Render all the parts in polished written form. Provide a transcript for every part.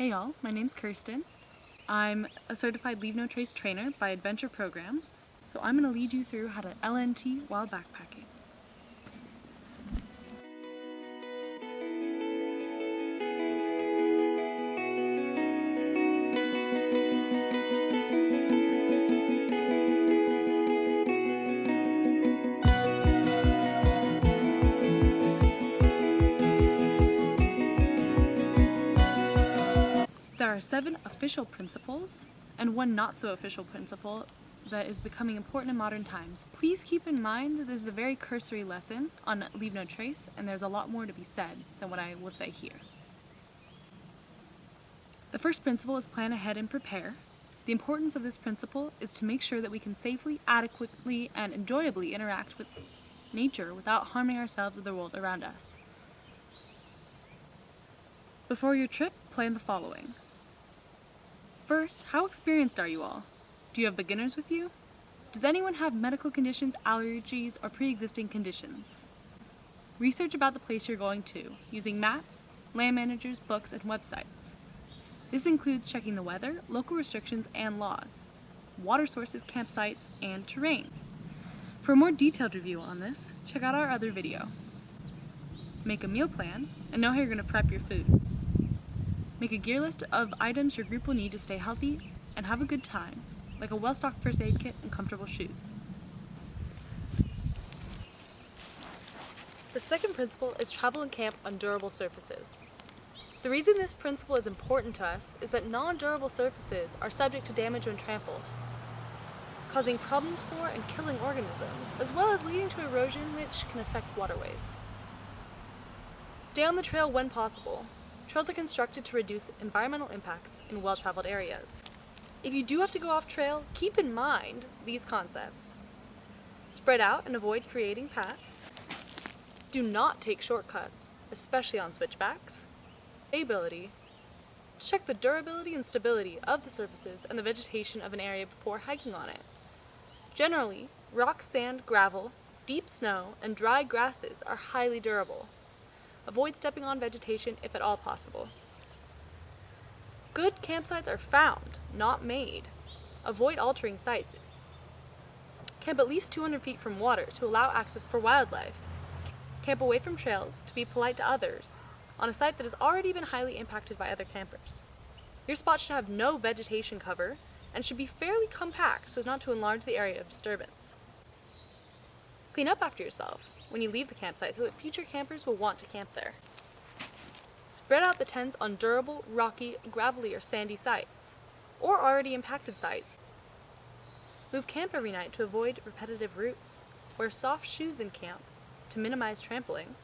Hey y'all, my name's Kirsten. I'm a certified Leave No Trace trainer by Adventure Programs, so I'm going to lead you through how to LNT while backpacking. There are 7 official principles and 1 not so official principle that is becoming important in modern times. Please keep in mind that this is a very cursory lesson on Leave No Trace, and there's a lot more to be said than what I will say here. The first principle is plan ahead and prepare. The importance of this principle is to make sure that we can safely, adequately, and enjoyably interact with nature without harming ourselves or the world around us. Before your trip, plan the following. First, how experienced are you all? Do you have beginners with you? Does anyone have medical conditions, allergies, or pre-existing conditions? Research about the place you're going to, using maps, land managers, books, and websites. This includes checking the weather, local restrictions and laws, water sources, campsites, and terrain. For a more detailed review on this, check out our other video. Make a meal plan and know how you're going to prep your food. Make a gear list of items your group will need to stay healthy and have a good time, like a well-stocked first aid kit and comfortable shoes. The second principle is travel and camp on durable surfaces. The reason this principle is important to us is that non-durable surfaces are subject to damage when trampled, causing problems for and killing organisms, as well as leading to erosion which can affect waterways. Stay on the trail when possible. Trails are constructed to reduce environmental impacts in well-traveled areas. If you do have to go off trail, keep in mind these concepts. Spread out and avoid creating paths. Do not take shortcuts, especially on switchbacks. Stability. Check the durability and stability of the surfaces and the vegetation of an area before hiking on it. Generally, rock, sand, gravel, deep snow, and dry grasses are highly durable. Avoid stepping on vegetation if at all possible. Good campsites are found, not made. Avoid altering sites. Camp at least 200 feet from water to allow access for wildlife. Camp away from trails to be polite to others on a site that has already been highly impacted by other campers. Your spot should have no vegetation cover and should be fairly compact so as not to enlarge the area of disturbance. Clean up after yourself when you leave the campsite so that future campers will want to camp there. Spread out the tents on durable, rocky, gravelly, or sandy sites, or already impacted sites. Move camp every night to avoid repetitive routes. Wear soft shoes in camp to minimize trampling.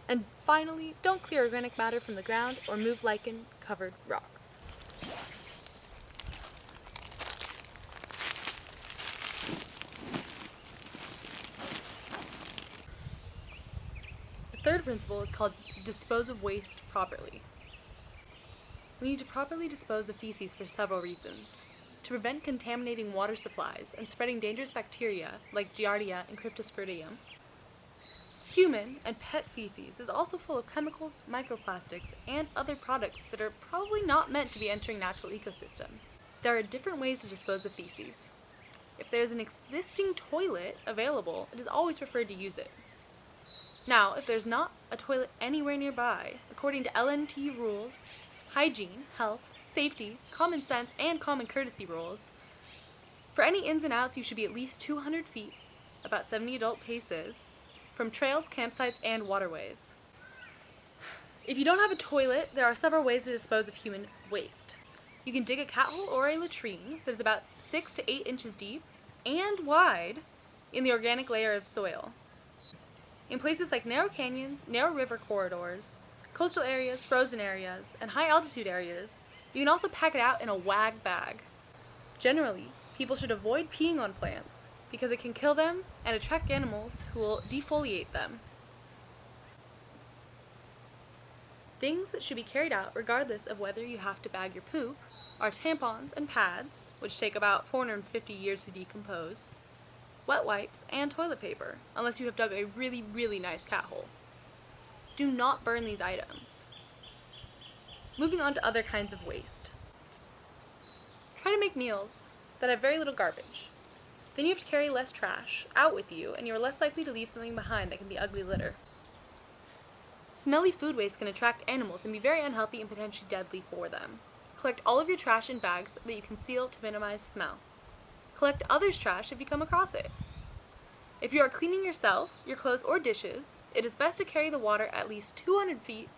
And finally, don't clear organic matter from the ground or move lichen-covered rocks. The third principle is called Dispose of Waste properly. We need to properly dispose of feces for several reasons. To prevent contaminating water supplies and spreading dangerous bacteria like Giardia and Cryptosporidium. Human and pet feces is also full of chemicals, microplastics, and other products that are probably not meant to be entering natural ecosystems. There are different ways to dispose of feces. If there's an existing toilet available, it is always preferred to use it. Now, if there's not a toilet anywhere nearby, according to LNT rules, hygiene, health, safety, common sense, and common courtesy rules, for any ins and outs you should be at least 200 feet, about 70 adult paces, from trails, campsites, and waterways. If you don't have a toilet, there are several ways to dispose of human waste. You can dig a cat hole or a latrine that is about 6 to 8 inches deep and wide in the organic layer of soil. In places like narrow canyons, narrow river corridors, coastal areas, frozen areas, and high altitude areas, you can also pack it out in a wag bag. Generally, people should avoid peeing on plants because it can kill them and attract animals who will defoliate them. Things that should be carried out regardless of whether you have to bag your poop are tampons and pads, which take about 450 years to decompose, wet wipes, and toilet paper, unless you have dug a really, really nice cat hole. Do not burn these items. Moving on to other kinds of waste. Try to make meals that have very little garbage. Then you have to carry less trash out with you, and you are less likely to leave something behind that can be ugly litter. Smelly food waste can attract animals and be very unhealthy and potentially deadly for them. Collect all of your trash in bags that you can seal to minimize smell. Collect others' trash if you come across it. If you are cleaning yourself, your clothes, or dishes, it is best to carry the water at least 200 feet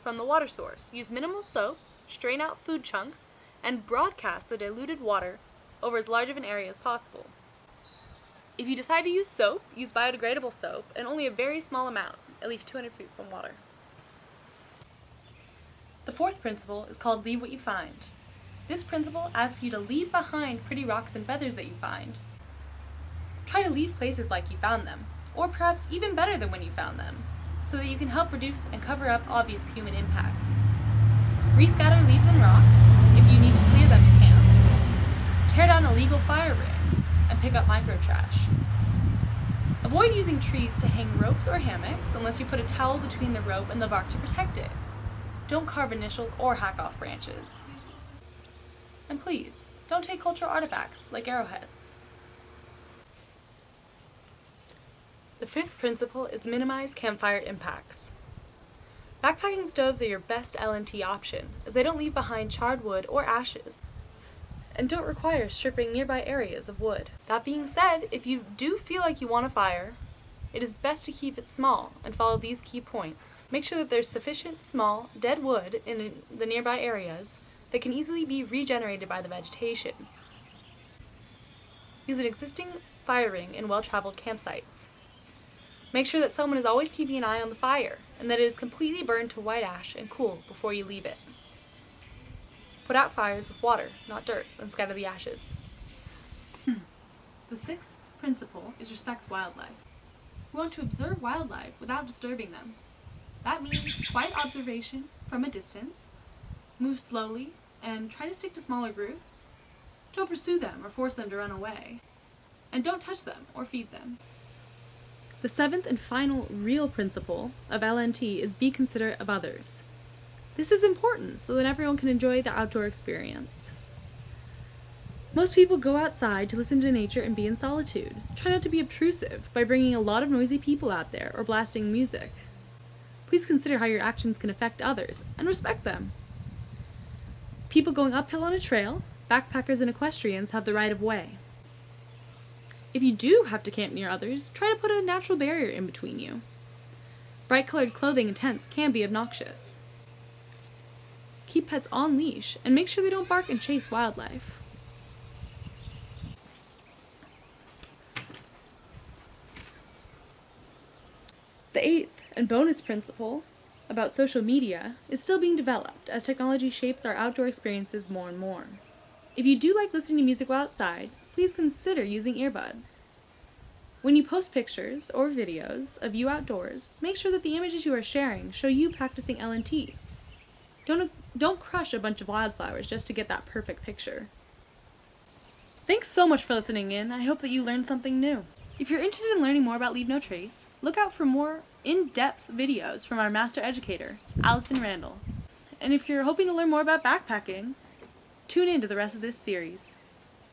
from the water source. Use minimal soap, strain out food chunks, and broadcast the diluted water over as large of an area as possible. If you decide to use soap, use biodegradable soap, and only a very small amount, at least 200 feet from water. The fourth principle is called Leave What You Find. This principle asks you to leave behind pretty rocks and feathers that you find. Try to leave places like you found them, or perhaps even better than when you found them, so that you can help reduce and cover up obvious human impacts. Rescatter leaves and rocks. If you need to clear them, you can. Tear down illegal fire rings and pick up microtrash. Avoid using trees to hang ropes or hammocks unless you put a towel between the rope and the bark to protect it. Don't carve initials or hack off branches. And please, don't take cultural artifacts like arrowheads. The fifth principle is minimize campfire impacts. Backpacking stoves are your best L&T option, as they don't leave behind charred wood or ashes, and don't require stripping nearby areas of wood. That being said, if you do feel like you want a fire, it is best to keep it small and follow these key points. Make sure that there's sufficient small, dead wood in the nearby areas that can easily be regenerated by the vegetation. Use an existing fire ring in well-traveled campsites. Make sure that someone is always keeping an eye on the fire, and that it is completely burned to white ash and cool before you leave it. Put out fires with water, not dirt, and scatter the ashes. The sixth principle is respect wildlife. We want to observe wildlife without disturbing them. That means quiet observation from a distance, move slowly, and try to stick to smaller groups. Don't pursue them or force them to run away. And don't touch them or feed them. The seventh and final real principle of L&T is be considerate of others. This is important so that everyone can enjoy the outdoor experience. Most people go outside to listen to nature and be in solitude. Try not to be obtrusive by bringing a lot of noisy people out there or blasting music. Please consider how your actions can affect others and respect them. People going uphill on a trail, backpackers and equestrians have the right of way. If you do have to camp near others, try to put a natural barrier in between you. Bright-colored clothing and tents can be obnoxious. Keep pets on leash and make sure they don't bark and chase wildlife. The eighth and bonus principle about social media is still being developed as technology shapes our outdoor experiences more and more. If you do like listening to music while outside, please consider using earbuds. When you post pictures or videos of you outdoors, make sure that the images you are sharing show you practicing L&T. Don't crush a bunch of wildflowers just to get that perfect picture. Thanks so much for listening in. I hope that you learned something new. If you're interested in learning more about Leave No Trace, look out for more in-depth videos from our master educator, Allison Randall. And if you're hoping to learn more about backpacking, tune in to the rest of this series.